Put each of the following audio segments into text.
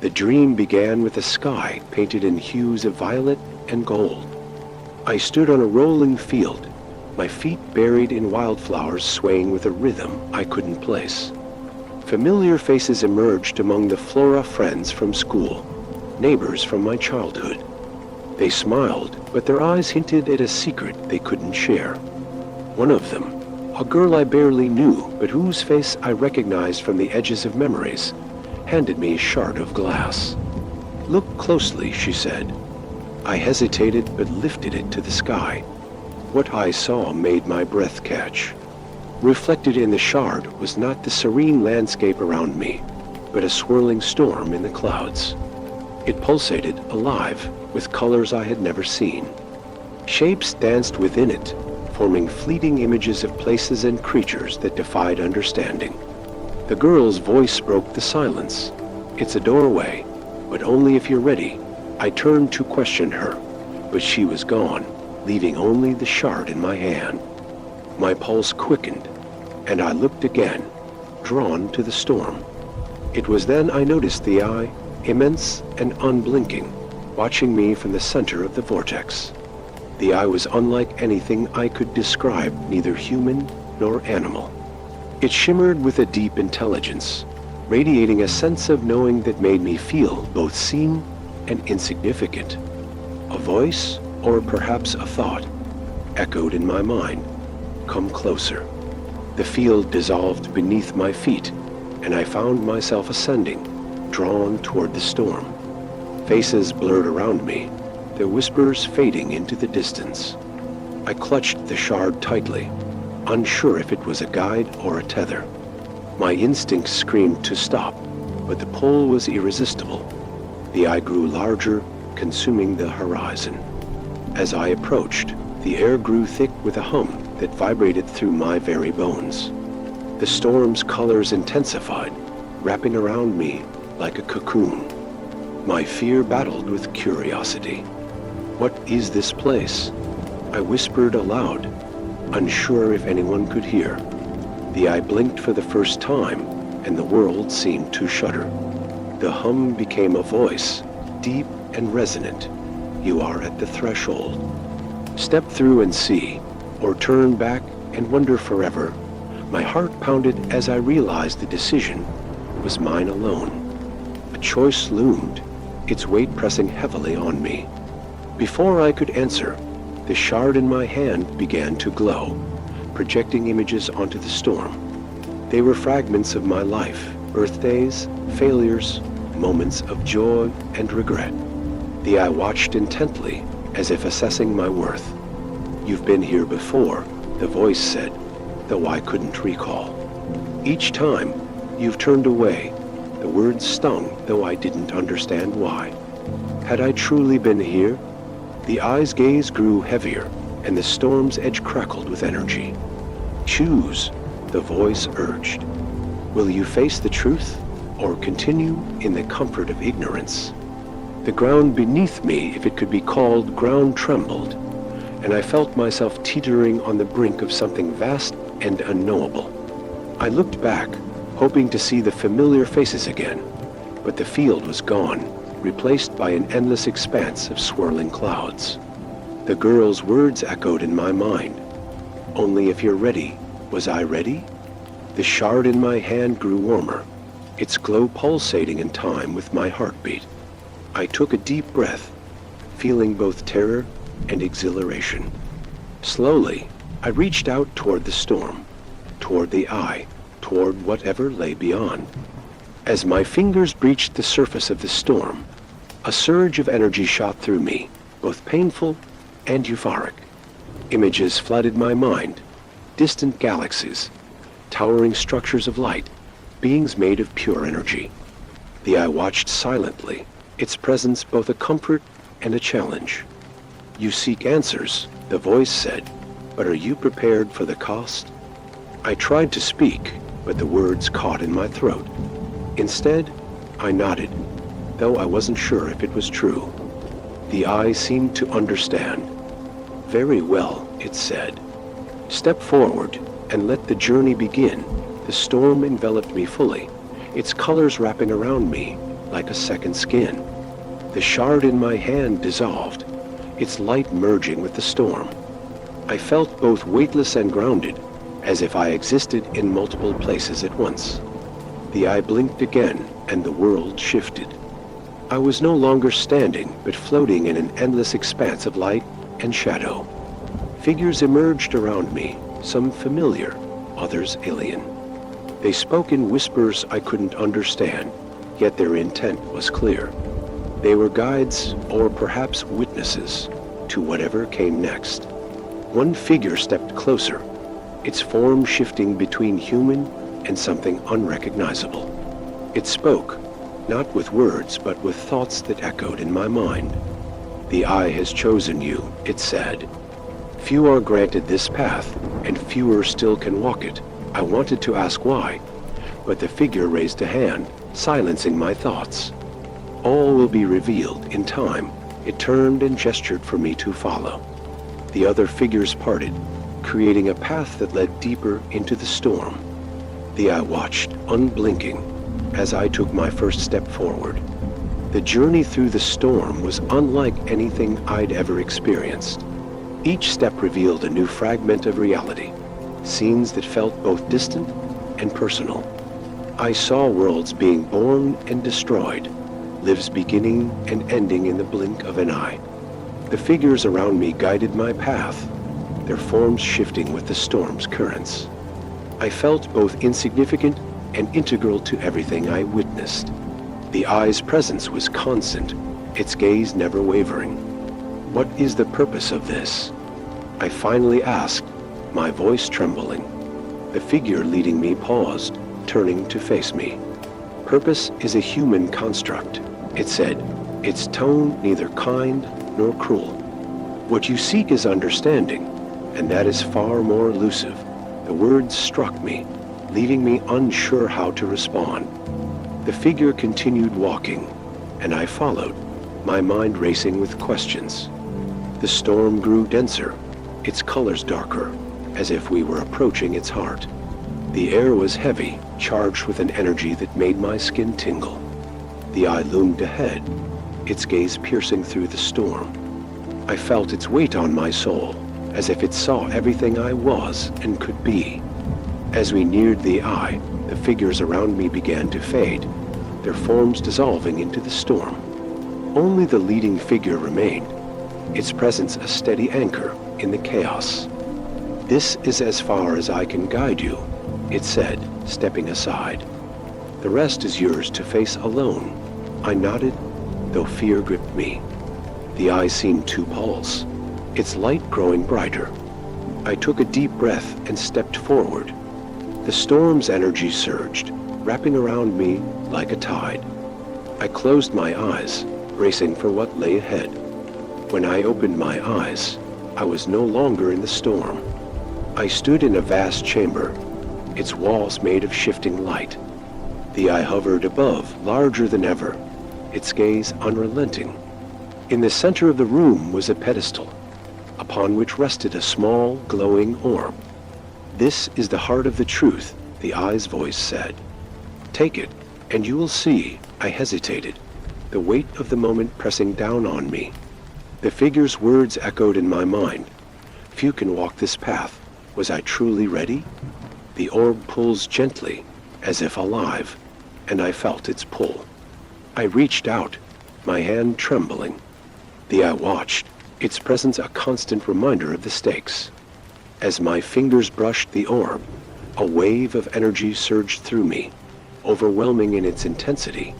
The dream began with a sky painted in hues of violet and gold. I stood on a rolling field, my feet buried in wildflowers swaying with a rhythm I couldn't place. Familiar faces emerged among the flora friends from school, neighbors from my childhood. They smiled, but their eyes hinted at a secret they couldn't share. One of them, a girl I barely knew, but whose face I recognized from the edges of memories, handed me a shard of glass. "Look closely," she said. I hesitated, but lifted it to the sky. What I saw made my breath catch. Reflected in the shard was not the serene landscape around me, but a swirling storm in the clouds. It pulsated, alive, with colors I had never seen. Shapes danced within it, forming fleeting images of places and creatures that defied understanding. The girl's voice broke the silence. "It's a doorway, but only if you're ready." I turned to question her, but she was gone, leaving only the shard in my hand. My pulse quickened, and I looked again, drawn to the storm. It was then I noticed the eye, immense and unblinking, watching me from the center of the vortex. The eye was unlike anything I could describe, neither human nor animal. It shimmered with a deep intelligence, radiating a sense of knowing that made me feel both seen and insignificant. A voice, or perhaps a thought, echoed in my mind, "Come closer." The field dissolved beneath my feet, and I found myself ascending, drawn toward the storm. Faces blurred around me, their whispers fading into the distance. I clutched the shard tightly, unsure if it was a guide or a tether. My instinct screamed to stop, but the pull was irresistible. The eye grew larger, consuming the horizon. As I approached, the air grew thick with a hum that vibrated through my very bones. The storm's colors intensified, wrapping around me like a cocoon. My fear battled with curiosity. "What is this place?" I whispered aloud, unsure if anyone could hear. The eye blinked for the first time, and the world seemed to shudder. The hum became a voice, deep and resonant. "You are at the threshold. Step through and see, or turn back and wonder forever." My heart pounded as I realized the decision was mine alone. A choice loomed, its weight pressing heavily on me. Before I could answer, the shard in my hand began to glow, projecting images onto the storm. They were fragments of my life, birthdays, failures, moments of joy and regret. The eye watched intently, as if assessing my worth. "You've been here before," the voice said, though I couldn't recall. "Each time, you've turned away." The words stung, though I didn't understand why. Had I truly been here? The eye's gaze grew heavier, and the storm's edge crackled with energy. "Choose," the voice urged. "Will you face the truth, or continue in the comfort of ignorance?" The ground beneath me, if it could be called ground, trembled, and I felt myself teetering on the brink of something vast and unknowable. I looked back, hoping to see the familiar faces again, but the field was gone, replaced by an endless expanse of swirling clouds. The girl's words echoed in my mind. "Only if you're ready." Was I ready? The shard in my hand grew warmer, its glow pulsating in time with my heartbeat. I took a deep breath, feeling both terror and exhilaration. Slowly, I reached out toward the storm, toward the eye, toward whatever lay beyond. As my fingers breached the surface of the storm, a surge of energy shot through me, both painful and euphoric. Images flooded my mind, distant galaxies, towering structures of light, beings made of pure energy. The eye watched silently, its presence both a comfort and a challenge. "You seek answers," the voice said, "but are you prepared for the cost?" I tried to speak, but the words caught in my throat. Instead, I nodded, though I wasn't sure if it was true. The eye seemed to understand. "Very well," it said. "Step forward and let the journey begin." The storm enveloped me fully, its colors wrapping around me, like a second skin. The shard in my hand dissolved, its light merging with the storm. I felt both weightless and grounded, as if I existed in multiple places at once. The eye blinked again, and the world shifted. I was no longer standing, but floating in an endless expanse of light and shadow. Figures emerged around me, some familiar, others alien. They spoke in whispers I couldn't understand, yet their intent was clear. They were guides, or perhaps witnesses, to whatever came next. One figure stepped closer, its form shifting between human and something unrecognizable. It spoke, not with words, but with thoughts that echoed in my mind. "The Eye has chosen you," it said. "Few are granted this path, and fewer still can walk it." I wanted to ask why, but the figure raised a hand, silencing my thoughts. "All will be revealed in time." It turned and gestured for me to follow. The other figures parted, creating a path that led deeper into the storm. The Eye watched, unblinking, as I took my first step forward. The journey through the storm was unlike anything I'd ever experienced. Each step revealed a new fragment of reality, scenes that felt both distant and personal. I saw worlds being born and destroyed, lives beginning and ending in the blink of an eye. The figures around me guided my path, their forms shifting with the storm's currents. I felt both insignificant and integral to everything I witnessed. The Eye's presence was constant, its gaze never wavering. "What is the purpose of this?" I finally asked, my voice trembling. The figure leading me paused, turning to face me. "Purpose is a human construct," it said, its tone neither kind nor cruel. "What you seek is understanding, and that is far more elusive." The words struck me, leaving me unsure how to respond. The figure continued walking, and I followed, my mind racing with questions. The storm grew denser, its colors darker, as if we were approaching its heart. The air was heavy, charged with an energy that made my skin tingle. The Eye loomed ahead, its gaze piercing through the storm. I felt its weight on my soul, as if it saw everything I was and could be. As we neared the Eye, the figures around me began to fade, their forms dissolving into the storm. Only the leading figure remained, its presence a steady anchor in the chaos. "This is as far as I can guide you," it said, stepping aside. "The rest is yours to face alone." I nodded, though fear gripped me. The Eye seemed to pulse, its light growing brighter. I took a deep breath and stepped forward. The storm's energy surged, wrapping around me like a tide. I closed my eyes, bracing for what lay ahead. When I opened my eyes, I was no longer in the storm. I stood in a vast chamber, its walls made of shifting light. The Eye hovered above, larger than ever, its gaze unrelenting. In the center of the room was a pedestal, upon which rested a small, glowing orb. "This is the heart of the truth," the Eye's voice said. "Take it, and you will see." I hesitated, the weight of the moment pressing down on me. The figure's words echoed in my mind. "Few can walk this path." Was I truly ready? The orb pulls gently, as if alive, and I felt its pull. I reached out, my hand trembling. The Eye watched, its presence a constant reminder of the stakes. As my fingers brushed the orb, a wave of energy surged through me, overwhelming in its intensity.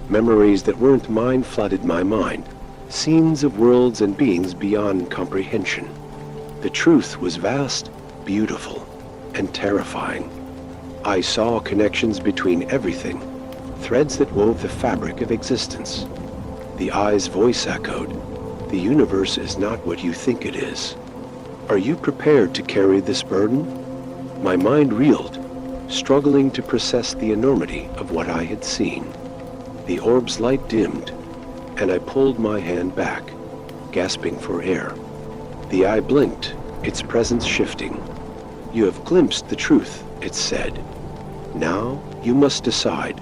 Memories that weren't mine flooded my mind, scenes of worlds and beings beyond comprehension. The truth was vast, beautiful, and terrifying. I saw connections between everything, threads that wove the fabric of existence. The Eye's voice echoed, "The universe is not what you think it is. Are you prepared to carry this burden?" My mind reeled, struggling to process the enormity of what I had seen. The orb's light dimmed, and I pulled my hand back, gasping for air. The Eye blinked, its presence shifting. "You have glimpsed the truth," it said. "Now you must decide.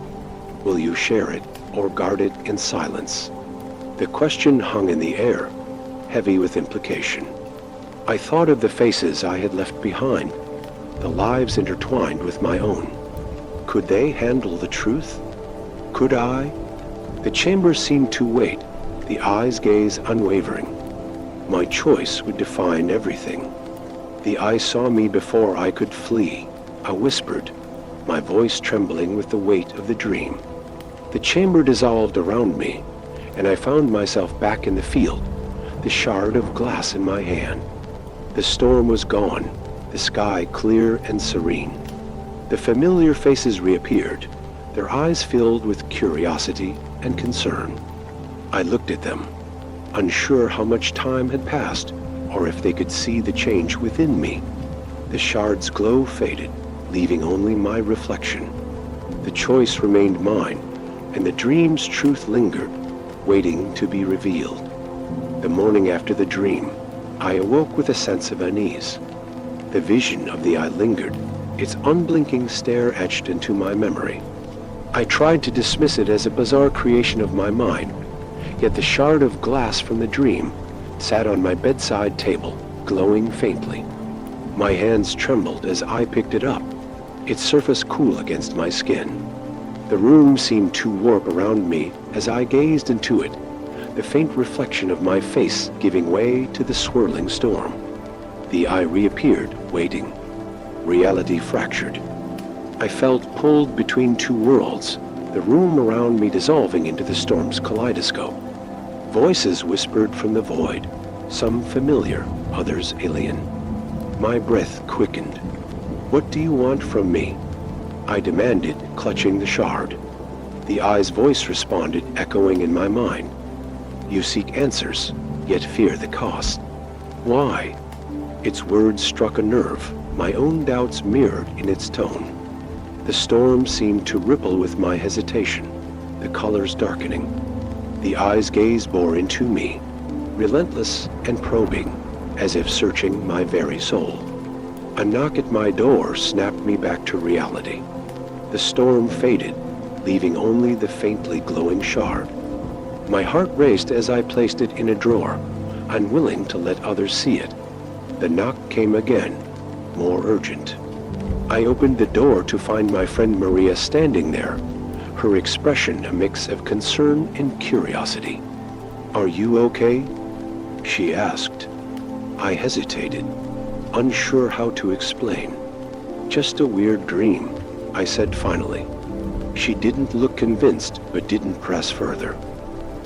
Will you share it, or guard it in silence? The question hung in the air, heavy with implication. I thought of the faces I had left behind, the lives intertwined with my own. Could they handle the truth? Could I? The chamber seemed to wait, the eyes' gaze unwavering. My choice would define everything. The eye saw me before I could flee. I whispered, my voice trembling with the weight of the dream. The chamber dissolved around me, and I found myself back in the field, the shard of glass in my hand. The storm was gone, the sky clear and serene. The familiar faces reappeared, their eyes filled with curiosity and concern. I looked at them, unsure how much time had passed, or if they could see the change within me. The shard's glow faded, leaving only my reflection. The choice remained mine, and the dream's truth lingered, waiting to be revealed. The morning after the dream, I awoke with a sense of unease. The vision of the eye lingered, its unblinking stare etched into my memory. I tried to dismiss it as a bizarre creation of my mind, yet the shard of glass from the dream sat on my bedside table, glowing faintly. My hands trembled as I picked it up, its surface cool against my skin. The room seemed to warp around me as I gazed into it, the faint reflection of my face giving way to the swirling storm. The eye reappeared, waiting. Reality fractured. I felt pulled between two worlds, the room around me dissolving into the storm's kaleidoscope. Voices whispered from the void, some familiar, others alien. My breath quickened. What do you want from me? I demanded, clutching the shard. The eye's voice responded, echoing in my mind. You seek answers, yet fear the cost. Why? Its words struck a nerve, my own doubts mirrored in its tone. The storm seemed to ripple with my hesitation, the colors darkening. The eye's gaze bore into me, relentless and probing, as if searching my very soul. A knock at my door snapped me back to reality. The storm faded, leaving only the faintly glowing shard. My heart raced as I placed it in a drawer, unwilling to let others see it. The knock came again, more urgent. I opened the door to find my friend Maria standing there, her expression a mix of concern and curiosity. Are you okay? She asked. I hesitated, unsure how to explain. Just a weird dream, I said finally. She didn't look convinced, but didn't press further.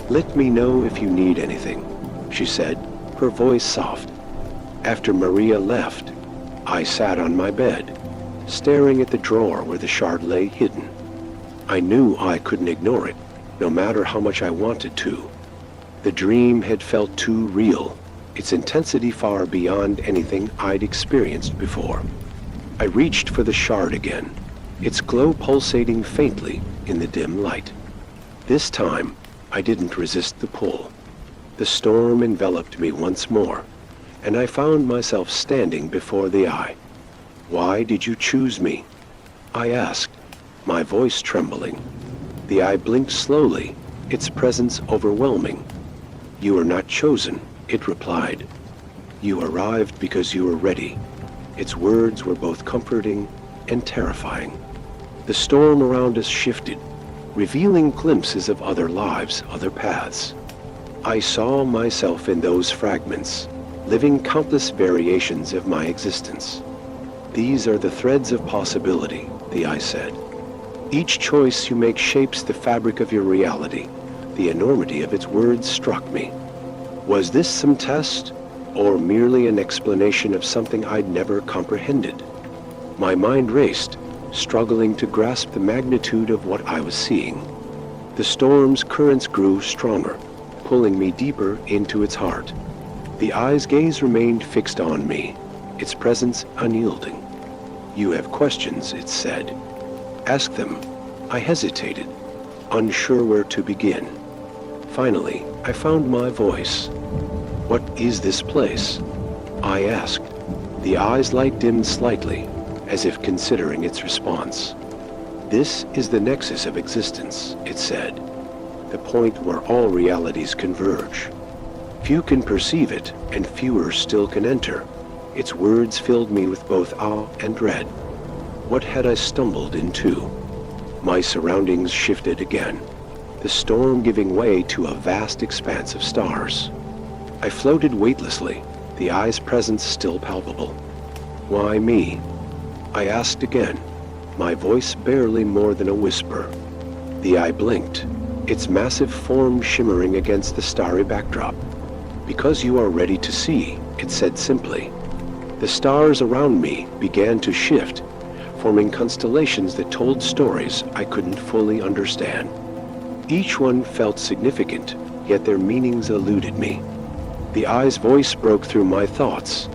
Let me know if you need anything, she said, her voice soft. After Maria left, I sat on my bed, staring at the drawer where the shard lay hidden. I knew I couldn't ignore it, no matter how much I wanted to. The dream had felt too real, its intensity far beyond anything I'd experienced before. I reached for the shard again, its glow pulsating faintly in the dim light. This time, I didn't resist the pull. The storm enveloped me once more, and I found myself standing before the eye. Why did you choose me? I asked, my voice trembling. The eye blinked slowly, its presence overwhelming. You were not chosen, it replied. You arrived because you were ready. Its words were both comforting and terrifying. The storm around us shifted, revealing glimpses of other lives, other paths. I saw myself in those fragments, living countless variations of my existence. These are the threads of possibility, the eye said. Each choice you make shapes the fabric of your reality. The enormity of its words struck me. Was this some test, or merely an explanation of something I'd never comprehended? My mind raced, struggling to grasp the magnitude of what I was seeing. The storm's currents grew stronger, pulling me deeper into its heart. The eye's gaze remained fixed on me, its presence unyielding. You have questions, it said. Ask them. I hesitated, unsure where to begin. Finally, I found my voice. What is this place? I asked. The eye's light dimmed slightly, as if considering its response. This is the nexus of existence, it said. the point where all realities converge. Few can perceive it, and fewer still can enter. Its words filled me with both awe and dread. What had I stumbled into? My surroundings shifted again, the storm giving way to a vast expanse of stars. I floated weightlessly, the eye's presence still palpable. Why me? I asked again, my voice barely more than a whisper. The eye blinked, its massive form shimmering against the starry backdrop. Because you are ready to see, it said simply. The stars around me began to shift, forming constellations that told stories I couldn't fully understand. Each one felt significant, yet their meanings eluded me. The eye's voice broke through my thoughts.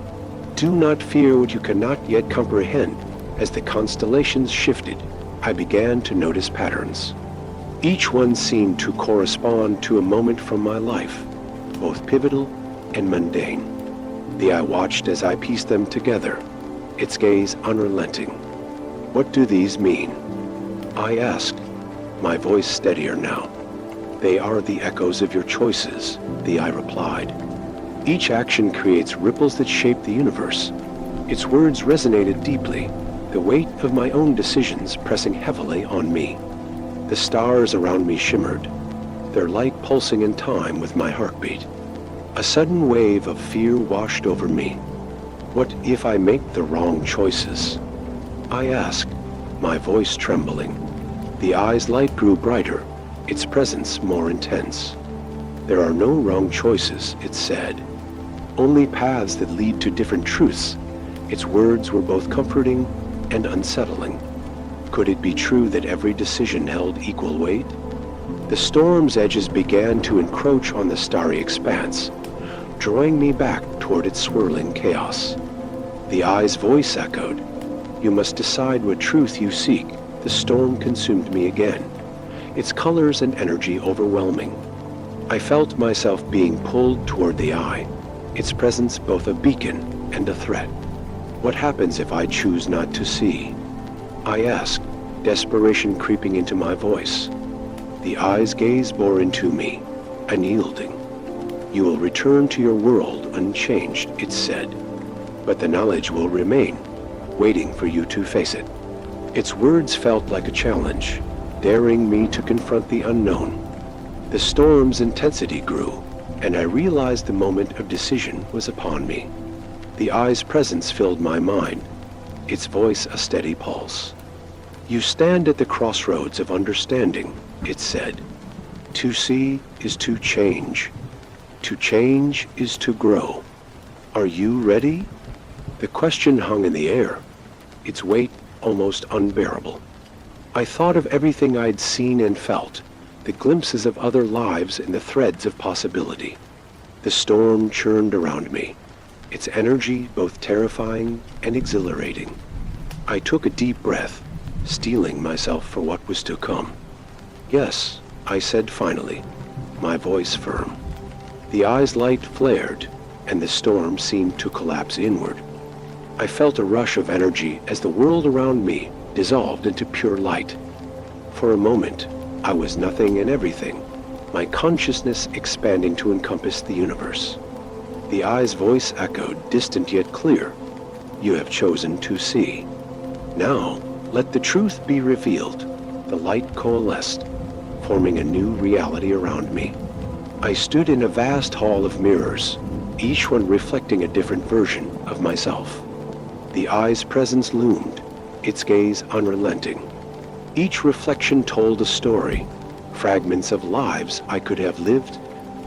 Do not fear what you cannot yet comprehend. As the constellations shifted, I began to notice patterns. Each one seemed to correspond to a moment from my life, both pivotal and mundane. The eye watched as I pieced them together, its gaze unrelenting. What do these mean? I asked, my voice steadier now. They are the echoes of your choices, the eye replied. Each action creates ripples that shape the universe. Its words resonated deeply, the weight of my own decisions pressing heavily on me. The stars around me shimmered, their light pulsing in time with my heartbeat. A sudden wave of fear washed over me. What if I make the wrong choices? I asked, my voice trembling. The eye's light grew brighter, its presence more intense. There are no wrong choices, it said. Only paths that lead to different truths. Its words were both comforting and unsettling. Could it be true that every decision held equal weight? The storm's edges began to encroach on the starry expanse, drawing me back toward its swirling chaos. The eye's voice echoed, you must decide what truth you seek. The storm consumed me again, its colors and energy overwhelming. I felt myself being pulled toward the eye, its presence both a beacon and a threat. What happens if I choose not to see? I asked, desperation creeping into my voice. The eye's gaze bore into me, unyielding. You will return to your world unchanged, it said, but the knowledge will remain, waiting for you to face it. Its words felt like a challenge, daring me to confront the unknown. The storm's intensity grew, and I realized the moment of decision was upon me. The eye's presence filled my mind, its voice a steady pulse. You stand at the crossroads of understanding, it said. To see is to change. To change is to grow. Are you ready? The question hung in the air, its weight almost unbearable. I thought of everything I'd seen and felt, the glimpses of other lives and the threads of possibility. The storm churned around me, its energy both terrifying and exhilarating. I took a deep breath, steeling myself for what was to come. Yes, I said finally, my voice firm. The eye's light flared, and the storm seemed to collapse inward. I felt a rush of energy as the world around me dissolved into pure light. For a moment, I was nothing and everything, my consciousness expanding to encompass the universe. The eye's voice echoed, distant yet clear. You have chosen to see. Now, let the truth be revealed. The light coalesced, forming a new reality around me. I stood in a vast hall of mirrors, each one reflecting a different version of myself. The eye's presence loomed, its gaze unrelenting. Each reflection told a story, fragments of lives I could have lived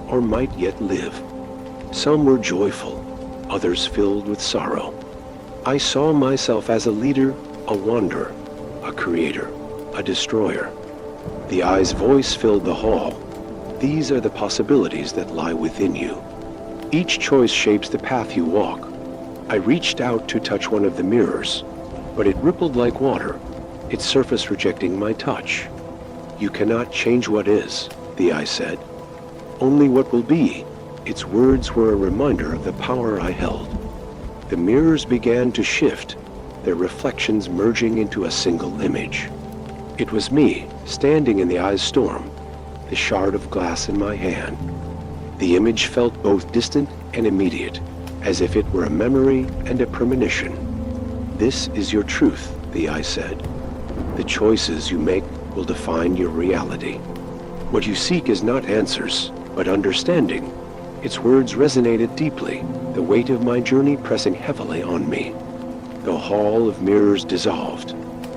or might yet live. Some were joyful, others filled with sorrow. I saw myself as a leader, a wanderer, a creator, a destroyer. The eye's voice filled the hall. These are the possibilities that lie within you. Each choice shapes the path you walk. I reached out to touch one of the mirrors, but it rippled like water, its surface rejecting my touch. You cannot change what is, the eye said. Only what will be. Its words were a reminder of the power I held. The mirrors began to shift, their reflections merging into a single image. It was me, standing in the eye's storm, the shard of glass in my hand. The image felt both distant and immediate, as if it were a memory and a premonition. "This is your truth," the eye said. "The choices you make will define your reality. What you seek is not answers, but understanding." Its words resonated deeply, the weight of my journey pressing heavily on me. The hall of mirrors dissolved,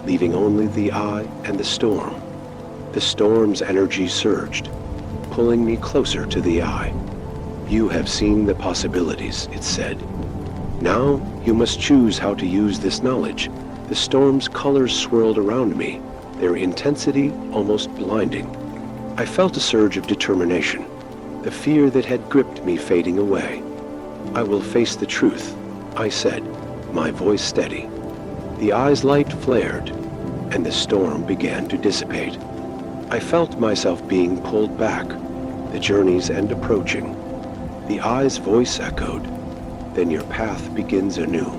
leaving only the eye and the storm. The storm's energy surged, pulling me closer to the eye. "You have seen the possibilities," it said. "Now you must choose how to use this knowledge." The storm's colors swirled around me, their intensity almost blinding. I felt a surge of determination, the fear that had gripped me fading away. "I will face the truth," I said, my voice steady. The eye's light flared, and the storm began to dissipate. I felt myself being pulled back, the journey's end approaching. The eye's voice echoed, "Then your path begins anew."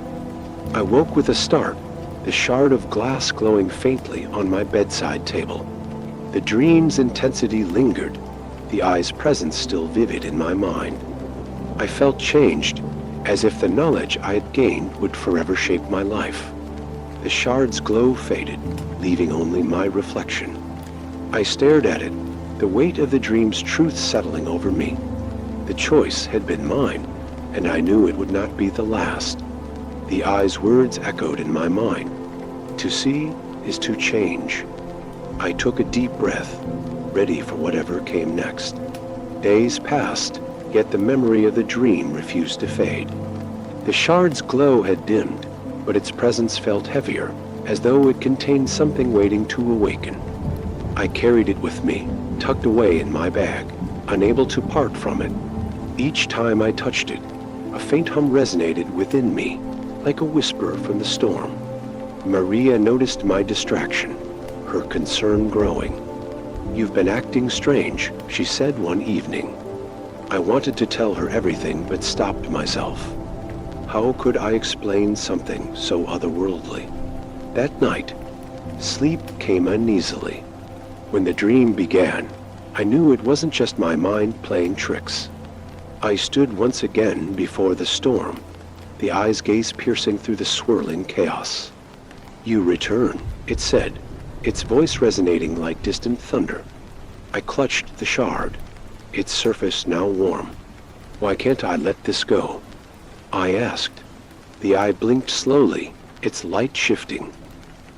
I woke with a start, the shard of glass glowing faintly on my bedside table. The dream's intensity lingered, the eye's presence still vivid in my mind. I felt changed, as if the knowledge I had gained would forever shape my life. The shard's glow faded, leaving only my reflection. I stared at it, the weight of the dream's truth settling over me. The choice had been mine, and I knew it would not be the last. The eye's words echoed in my mind. "To see is to change." I took a deep breath, ready for whatever came next. Days passed, yet the memory of the dream refused to fade. The shard's glow had dimmed, but its presence felt heavier, as though it contained something waiting to awaken. I carried it with me, tucked away in my bag, unable to part from it. Each time I touched it, a faint hum resonated within me, like a whisper from the storm. Maria noticed my distraction, her concern growing. "You've been acting strange," she said one evening. I wanted to tell her everything, but stopped myself. How could I explain something so otherworldly? That night, sleep came uneasily. When the dream began, I knew it wasn't just my mind playing tricks. I stood once again before the storm, the eye's gaze piercing through the swirling chaos. "You return," it said, its voice resonating like distant thunder. I clutched the shard, its surface now warm. "Why can't I let this go?" I asked. The eye blinked slowly, its light shifting.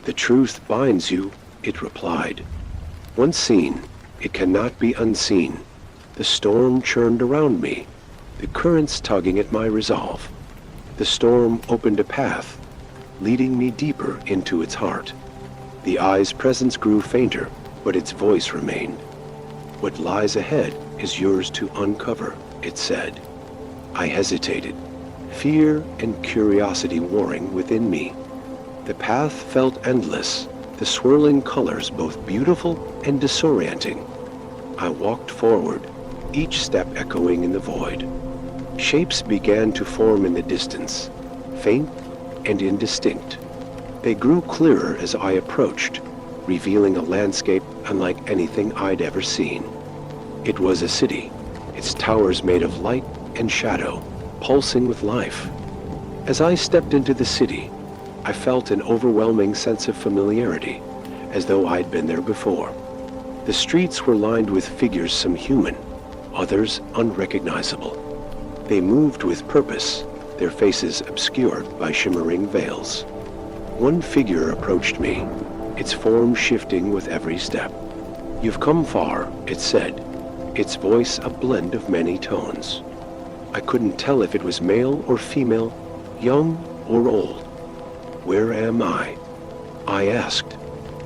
"The truth binds you," it replied. "Once seen, it cannot be unseen." The storm churned around me, the currents tugging at my resolve. The storm opened a path, leading me deeper into its heart. The eye's presence grew fainter, but its voice remained. "What lies ahead is yours to uncover," it said. I hesitated, fear and curiosity warring within me. The path felt endless, the swirling colors both beautiful and disorienting. I walked forward, each step echoing in the void. Shapes began to form in the distance, faint and indistinct. They grew clearer as I approached, revealing a landscape unlike anything I'd ever seen. It was a city, its towers made of light and shadow, pulsing with life. As I stepped into the city, I felt an overwhelming sense of familiarity, as though I'd been there before. The streets were lined with figures, some human, others unrecognizable. They moved with purpose, their faces obscured by shimmering veils. One figure approached me, its form shifting with every step. "You've come far," it said, its voice a blend of many tones. I couldn't tell if it was male or female, young or old. "Where am I?" I asked.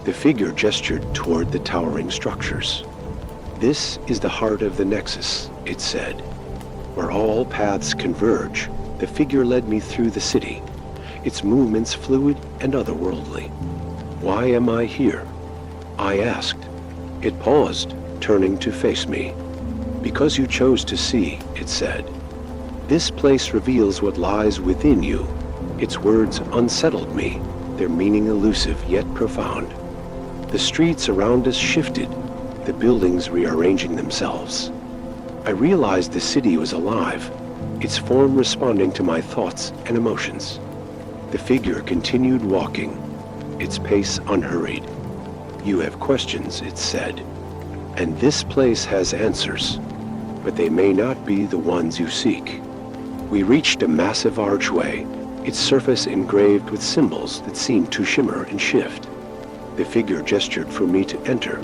The figure gestured toward the towering structures. "This is the heart of the Nexus," it said. Where all paths converge, the figure led me through the city, its movements fluid and otherworldly. "Why am I here?" I asked. It paused, turning to face me. "Because you chose to see," it said. "This place reveals what lies within you." Its words unsettled me, their meaning elusive yet profound. The streets around us shifted, the buildings rearranging themselves. I realized the city was alive, its form responding to my thoughts and emotions. The figure continued walking, its pace unhurried. "You have questions," it said, "and this place has answers, but they may not be the ones you seek." We reached a massive archway, its surface engraved with symbols that seemed to shimmer and shift. The figure gestured for me to enter.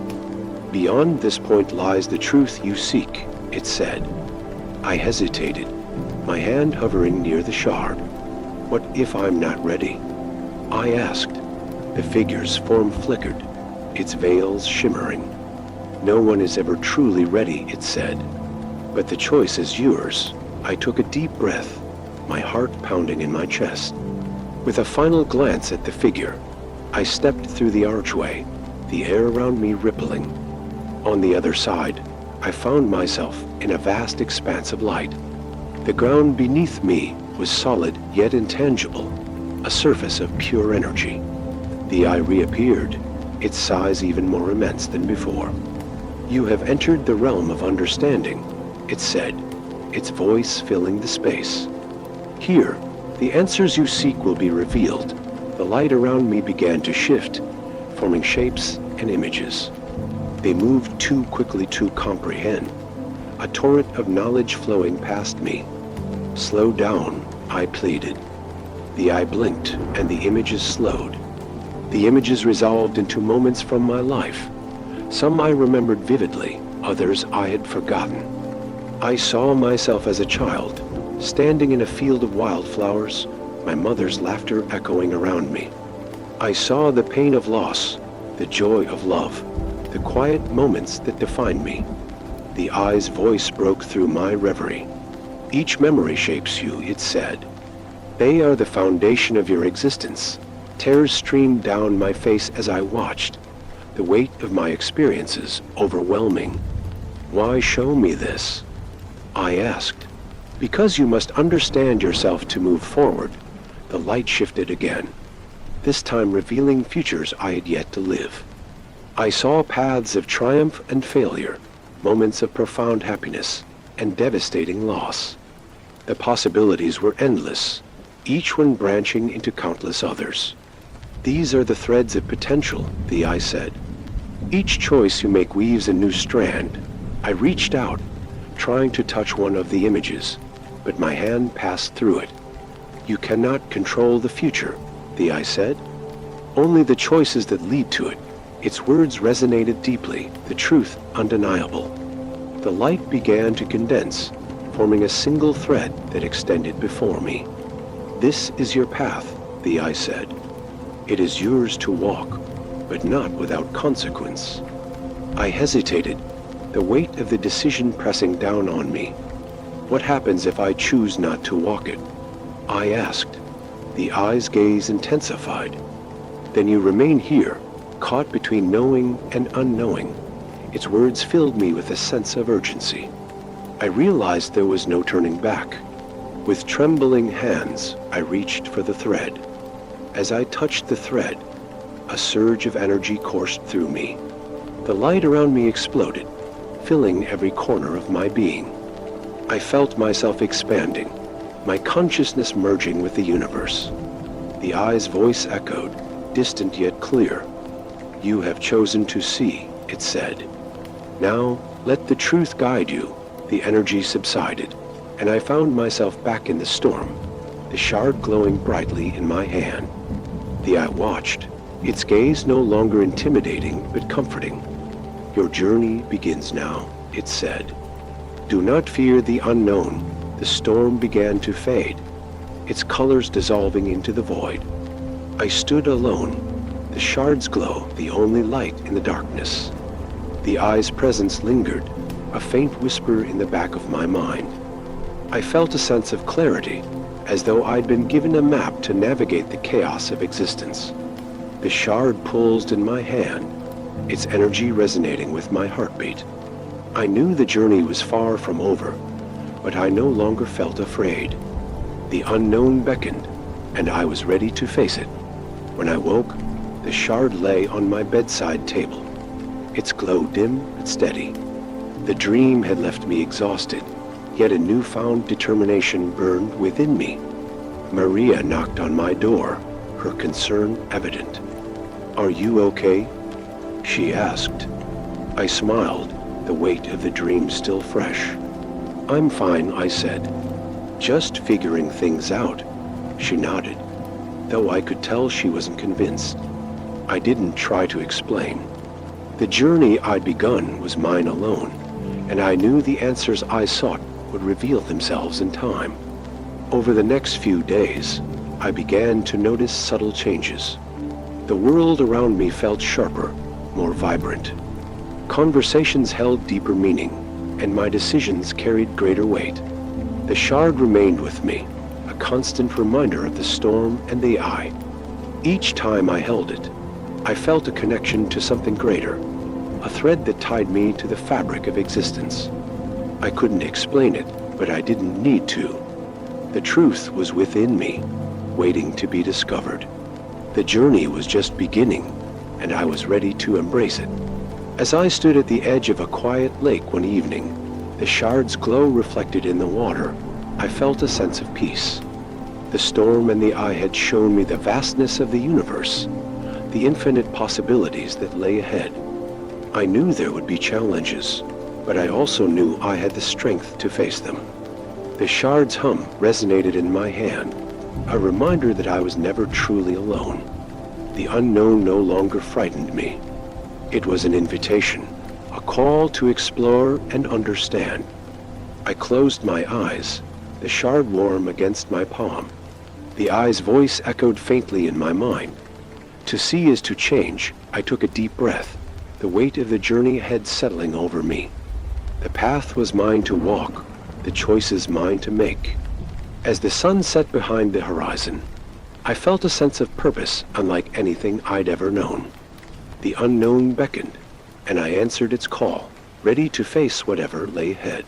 "Beyond this point lies the truth you seek," it said. I hesitated, my hand hovering near the shard. "What if I'm not ready?" I asked. The figure's form flickered, its veils shimmering. "No one is ever truly ready," it said. "But the choice is yours." I took a deep breath, my heart pounding in my chest. With a final glance at the figure, I stepped through the archway, the air around me rippling. On the other side, I found myself in a vast expanse of light. The ground beneath me was solid yet intangible, a surface of pure energy. The eye reappeared, its size even more immense than before. "You have entered the realm of understanding," it said, its voice filling the space. "Here, the answers you seek will be revealed." The light around me began to shift, forming shapes and images. They moved too quickly to comprehend, a torrent of knowledge flowing past me. "Slow down," I pleaded. The eye blinked, and the images slowed. The images resolved into moments from my life. Some I remembered vividly, others I had forgotten. I saw myself as a child, standing in a field of wildflowers, my mother's laughter echoing around me. I saw the pain of loss, the joy of love, the quiet moments that defined me. The eye's voice broke through my reverie. "Each memory shapes you," it said. "They are the foundation of your existence." Tears streamed down my face as I watched, the weight of my experiences overwhelming. "Why show me this?" I asked. "Because you must understand yourself to move forward." The light shifted again, this time revealing futures I had yet to live. I saw paths of triumph and failure, moments of profound happiness and devastating loss. The possibilities were endless, each one branching into countless others. "These are the threads of potential," the eye said. "Each choice you make weaves a new strand." I reached out, trying to touch one of the images, but my hand passed through it. "You cannot control the future," the eye said. "Only the choices that lead to it." Its words resonated deeply, the truth undeniable. The light began to condense, forming a single thread that extended before me. "This is your path," the eye said. "It is yours to walk, but not without consequence." I hesitated, the weight of the decision pressing down on me. "What happens if I choose not to walk it?" I asked. The eye's gaze intensified. "Then you remain here, caught between knowing and unknowing." Its words filled me with a sense of urgency. I realized there was no turning back. With trembling hands, I reached for the thread. As I touched the thread, a surge of energy coursed through me. The light around me exploded, filling every corner of my being. I felt myself expanding, my consciousness merging with the universe. The eye's voice echoed, distant yet clear. "You have chosen to see," it said. "Now, let the truth guide you." The energy subsided, and I found myself back in the storm, the shard glowing brightly in my hand. The eye watched, its gaze no longer intimidating but comforting. "Your journey begins now," it said. "Do not fear the unknown." The storm began to fade, its colors dissolving into the void. I stood alone, the shard's glow the only light in the darkness. The eye's presence lingered, a faint whisper in the back of my mind. I felt a sense of clarity, as though I'd been given a map to navigate the chaos of existence. The shard pulsed in my hand, its energy resonating with my heartbeat. I knew the journey was far from over, but I no longer felt afraid. The unknown beckoned, and I was ready to face it. When I woke, the shard lay on my bedside table. its glow dim but steady. The dream had left me exhausted, yet a newfound determination burned within me. Maria knocked on my door, her concern evident. "Are you okay?" she asked. I smiled, the weight of the dream still fresh. "I'm fine," I said. "Just figuring things out." She nodded, though I could tell she wasn't convinced. I didn't try to explain. The journey I'd begun was mine alone, and I knew the answers I sought would reveal themselves in time. Over the next few days, I began to notice subtle changes. The world around me felt sharper, more vibrant. Conversations held deeper meaning, and my decisions carried greater weight. The shard remained with me, a constant reminder of the storm and the eye. Each time I held it, I felt a connection to something greater, a thread that tied me to the fabric of existence. I couldn't explain it, but I didn't need to. The truth was within me, waiting to be discovered. The journey was just beginning, and I was ready to embrace it. As I stood at the edge of a quiet lake one evening, the shard's glow reflected in the water, I felt a sense of peace. The storm and the eye had shown me the vastness of the universe, the infinite possibilities that lay ahead. I knew there would be challenges, but I also knew I had the strength to face them. The shard's hum resonated in my hand, a reminder that I was never truly alone. The unknown no longer frightened me. It was an invitation, a call to explore and understand. I closed my eyes, the shard warm against my palm. The eye's voice echoed faintly in my mind. To see is to change. I took a deep breath, the weight of the journey ahead settling over me. The path was mine to walk, the choices mine to make. As the sun set behind the horizon, I felt a sense of purpose unlike anything I'd ever known. The unknown beckoned, and I answered its call, ready to face whatever lay ahead.